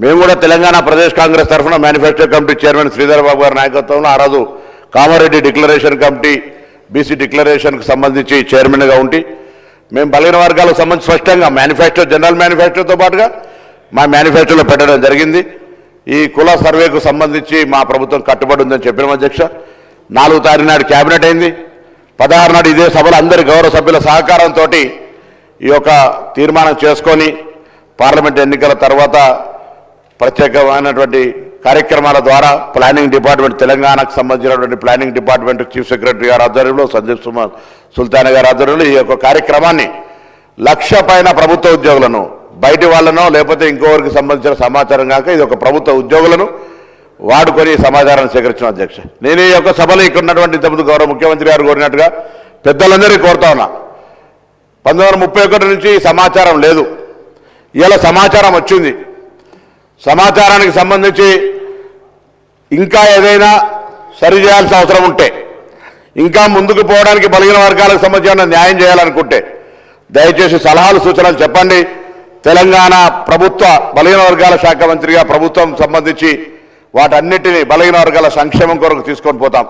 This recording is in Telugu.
మేము కూడా తెలంగాణ ప్రదేశ్ కాంగ్రెస్ తరఫున manifesto committee chairman Sridhar Babu గారి నాయకత్వంలో ఆ రోజు కామారెడ్డి డిక్లరేషన్ కమిటీ బీసీ డిక్లరేషన్కి సంబంధించి చైర్మన్గా ఉండి మేము బలహీన వర్గాలకు సంబంధించి స్పష్టంగా మేనిఫెస్టో జనరల్ మేనిఫెస్టోతో పాటుగా మా మేనిఫెస్టోలో పెట్టడం జరిగింది. ఈ కుల సర్వేకు సంబంధించి మా ప్రభుత్వం కట్టుబడి ఉందని చెప్పిన అధ్యక్ష 4వ తారీఖు నాడు క్యాబినెట్ అయింది. 16 నాడు ఇదే సభలో అందరి గౌరవ సభ్యుల సహకారంతో ఈ యొక్క తీర్మానం చేసుకొని పార్లమెంట్ ఎన్నికల తర్వాత ప్రత్యేకమైనటువంటి కార్యక్రమాల ద్వారా ప్లానింగ్ డిపార్ట్మెంట్ తెలంగాణకు సంబంధించినటువంటి ప్లానింగ్ డిపార్ట్మెంట్ చీఫ్ సెక్రటరీ గారి ఆధ్వర్యంలో సందీప్ సుల్తాన్ గారి ఆధ్వర్యంలో ఈ యొక్క కార్యక్రమాన్ని 1,00,000 పైన ప్రభుత్వ ఉద్యోగులను బయటి వాళ్ళనో లేకపోతే ఇంకోరికి సంబంధించిన సమాచారం కాక ఇది ఒక ప్రభుత్వ ఉద్యోగులను వాడుకొని సమాచారాన్ని సేకరించిన అధ్యక్ష. నేను ఈ యొక్క సభలో ఇక్కడ ఉన్నటువంటి ఇంతకుముందు గౌరవ ముఖ్యమంత్రి గారు కోరినట్టుగా పెద్దలందరికీ కోరుతా ఉన్నా. 1931 నుంచి సమాచారం లేదు. ఇలా సమాచారం వచ్చింది. సమాచారానికి సంబంధించి ఇంకా ఏదైనా సరిచేయాల్సిన అవసరం ఉంటే ఇంకా ముందుకు పోవడానికి బలహీన వర్గాలకు సంబంధించిన న్యాయం చేయాలనుకుంటే దయచేసి సలహాలు సూచనలు చెప్పండి. తెలంగాణ ప్రభుత్వ బలహీన వర్గాల శాఖ మంత్రిగా ప్రభుత్వం సంబంధించి వాటన్నిటినీ బలహీన వర్గాల సంక్షేమం కొరకు తీసుకొని పోతాం.